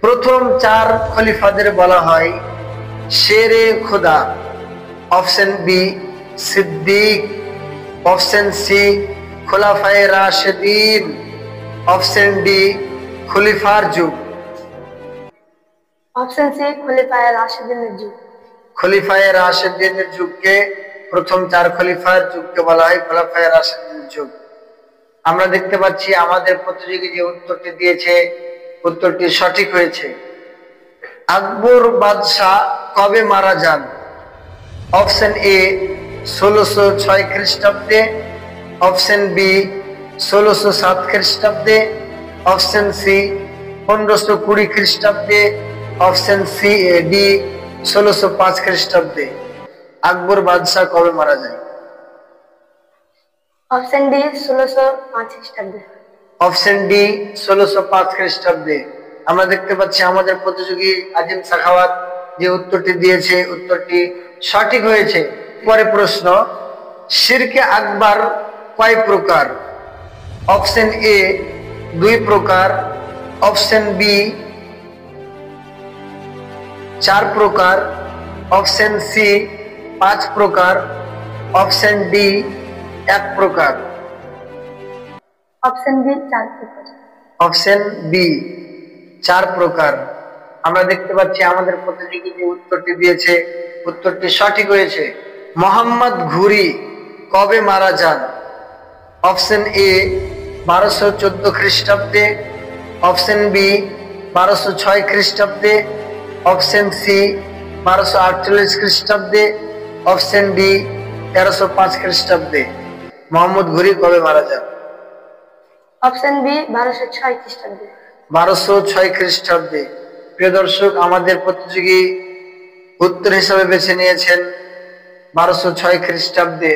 প্রথম চার খলিফাদের বলা হয় শেরে খোদা। Option B Siddiq, option C খোলাফায়ে রাশেদিন, অপশন ডি খলিফার যুগ। অপশন সি খলিফায়ে রাশেদিনের যুগ। খলিফায়ে রাশেদিনের যুগকে প্রথম চার খলিফার যুগকে বলা হয় খোলাফায়ে রাশেদিনের যুগ। আমরা দেখতে পাচ্ছি আমাদের প্রতিযোগী যে উত্তরটি দিয়েছে উত্তরটি সঠিক হয়েছে। আকবর বাদশাহ কবে মারা যান? অপশন এ 1606 খ্রিস্টাব্দে, অপশন বি 1607 খ্রিস্টাব্দে, অপশন সি 1520 খ্রিস্টাব্দে, অপশন সি ডি 1605 খ্রিস্টাব্দে। আকবর বাদশাহ কবে মারা যায়? অপশন ডি 1605 খ্রিস্টাব্দে। অপশন ডি 1605 খ্রিস্টাব্দে। আমরা দেখতে পাচ্ছি আমাদের প্রতিযোগী আজিম সাখাওয়াত যে উত্তরটি দিয়েছে উত্তরটি সঠিক হয়েছে। পরে প্রশ্ন, শিরকে আকবার কয় প্রকার? অপশন এ 2 প্রকার, অপশন বি 4 প্রকার, অপশন সি 5 প্রকার, অপশন ডি 1 প্রকার। অপশন বি 4 প্রকার। অপশন বি 4 প্রকার। আমরা দেখতে পাচ্ছি আমাদের প্রতিযোগী যে উত্তরটি দিয়েছে উত্তরটি সঠিক হয়েছে। মোহাম্মদ ঘুরি কবে মারা যান? অপশন এ 1214 খ্রিস্টাব্দে, অপশন বি 1206 খ্রিস্টাব্দে, অপশন সি 1248 খ্রিস্টাব্দে, অপশন ডি 1305 খ্রিস্টাব্দে। মোহাম্মদ ঘুরি কবে মারা যান? অপশন বি 1206 খ্রিস্টাব্দে। 1206 খ্রিস্টাব্দে। প্রিয় দর্শক, আমাদের প্রতিযোগী উত্তর হিসাবে বেছে নিয়েছেন 1206 খ্রিস্টাব্দে।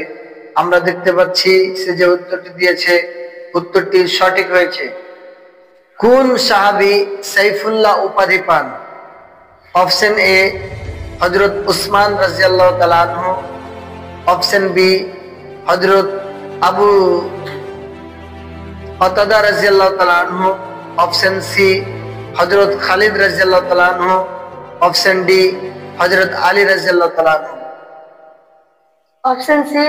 আমরা দেখতে পাচ্ছি সে যে উত্তরটি দিয়েছে উত্তরটি সঠিক হয়েছে। কোন সাহাবী সাইফুল্লাহ উপাধি পান? অপশন এ হযরত উসমান রাদিয়াল্লাহু তাআলা আনহু, অপশন বি হযরত আবু কাতাদা রাদিয়াল্লাহু তাআলা আনহু, অপশন সি হযরত খালিদ রাদিয়াল্লাহু তাআলা আনহু, অপশন ডি হযরত আলী রাদিয়াল্লাহু তাআলা আনহু। অপশন সি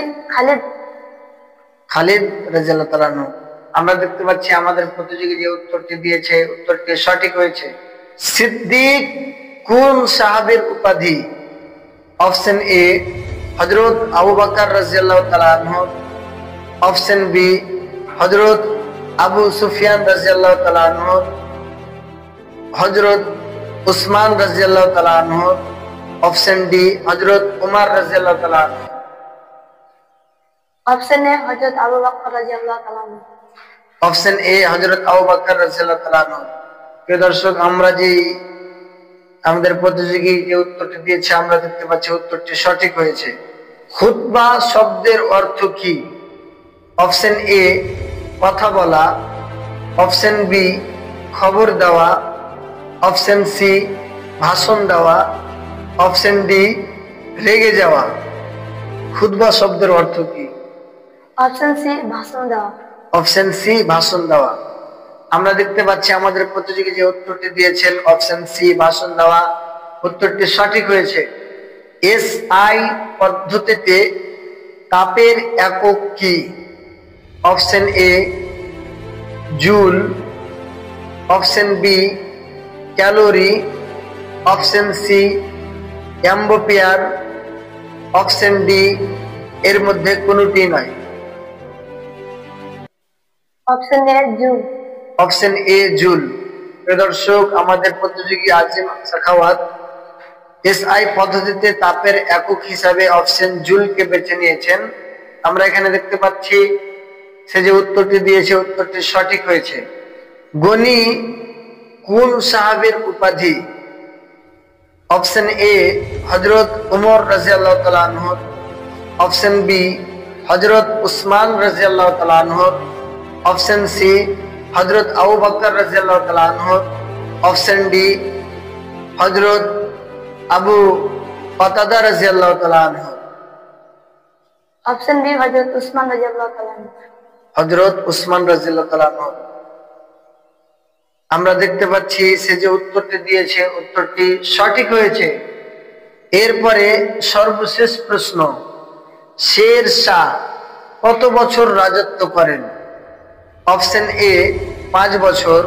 খালিদ রাদিয়াল্লাহু তাআলা আনহু। আমরা দেখতে পাচ্ছি আমাদের প্রতিযোগী যে উত্তরটি দিয়েছে উত্তরটি সঠিক হয়েছে। সিদ্দিক কোন সাহাবীর উপাধি? অপশন এ হযরত আবু বকর রাদিয়াল্লাহু তাআলা আনহু, অপশন বি হযরত আবু সুফিয়ান রাদিয়াল্লাহু তাআলা আনহু, হযরত উসমান রাদিয়াল্লাহু তাআলা আনহু, অপশন ডি হযরত উমর রাদিয়াল্লাহু তাআলা আনহু। অপশন এ হযরত আবু বকর রাদিয়াল্লাহু তাআলা আনহু। অপশন এ হযরত আবু বকর রাদিয়াল্লাহু তাআলা আনহু। প্রিয় দর্শক, আমরা যে আমাদের প্রতিযোগী যে উত্তরটি দিয়েছে আমরা দেখতে পাচ্ছি উত্তরটি সঠিক হয়েছে। খুতবা শব্দের অর্থ কি? অপশন এ কথা বলা, অপশন বি খবর দেওয়া, অপশন সি ভাষণ দেওয়া, অপশন ডি রেগে যাওয়া। খুতবা শব্দের অর্থ কি? অপশন সি ভাষণ দেওয়া। অপশন সি ভাষণ দেওয়া। আমরা দেখতে পাচ্ছি আমাদের প্রতিযোগী যে উত্তরটি দিয়েছেন অপশন সি ভাষণ দেওয়া উত্তরটি সঠিক হয়েছে। এসআই পদ্ধতিতে তাপের একক কি? Option A joule, option B calorie, option C ampere, option D এর মধ্যে কোনটি নয়। Option A joule. Option A joule. দর্শক, আমাদের প্রতিযোগী আজিম সাখাওয়াত এসআই পদ্ধতিতে তাপের একক হিসাবে অপশন জুলকে বেছে নিয়েছেন। আমরা এখানে দেখতে পাচ্ছি সে যে উত্তরটি দিয়েছে উত্তরটি সঠিক হয়েছে। গনি কোন সাহাবীর উপাধি? অপশন এ হযরত উমর রাদিয়াল্লাহু তাআলা আনহু, অপশন বি হযরত উসমান রাদিয়াল্লাহু তাআলা আনহু, অপশন সি হযরত আবু বকর রাদিয়াল্লাহু তাআলা আনহু, অপশন ডি হযরত আবু কাতাদা রাদিয়াল্লাহু তাআলা আনহু। অপশন বি হযরত উসমান রাদিয়াল্লাহু তাআলা আনহু। হযরত উসমান রাদিয়াল্লাহু তাআলা আনহু। আমরা দেখতে পাচ্ছি সে যে উত্তরটি দিয়েছে উত্তরটি সঠিক হয়েছে। এরপরে সর্বশেষ প্রশ্ন, শের শাহ কত বছর রাজত্ব করেন? অপশন এ 5 বছর,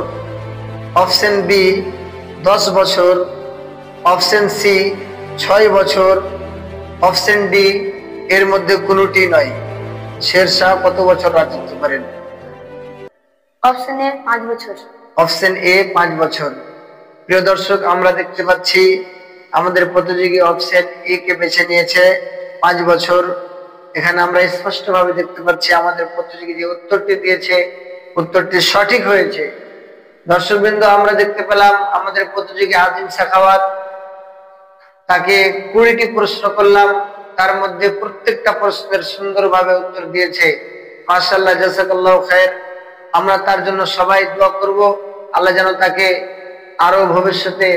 অপশন বি 10 বছর, অপশন সি 6 বছর, অপশন ডি এর মধ্যে কোনোটি নয়। শের শাহ কত বছর রাজত্ব করেন? অপশন এ 5 বছর। অপশন এ 5 বছর। প্রিয় দর্শক, আমরা দেখতে পাচ্ছি আমাদের প্রতিযোগী অপশন এ কে বেছে নিয়েছে 5 বছর। এখানে আমরা স্পষ্টভাবে দেখতে পাচ্ছি আমাদের প্রতিযোগী যে উত্তরটি দিয়েছে উত্তরটি সঠিক হয়েছে। দর্শকবৃন্দ, আমরা দেখতে পেলাম আমাদের প্রতিযোগী আজিম সাখাওয়াত, তাকে 20টি প্রশ্ন করলাম, তার মধ্যে প্রত্যেকটা প্রশ্নের সুন্দরভাবে উত্তর দিয়েছে। মাশাআল্লাহ, জাযাকাল্লাহু খায়ের। আমরা তার জন্য সবাই দোয়া করব, আল্লাহ যেন তাকে আরো ভবিষ্যতে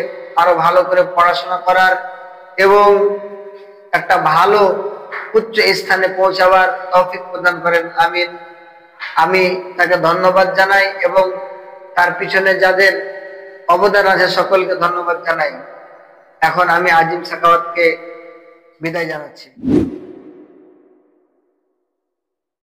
আরো ভালো করে পড়াশোনা করার এবং একটা ভালো উচ্চ স্থানে পৌঁছাবার তৌফিক প্রদান করেন, আমিন। আমি তাকে ধন্যবাদ জানাই এবং তার পিছনে যাদের অবদান আছে সকলকে ধন্যবাদ জানাই। এখন আমি আজিম সাখাওয়াতকে বিদায় জানাচ্ছি।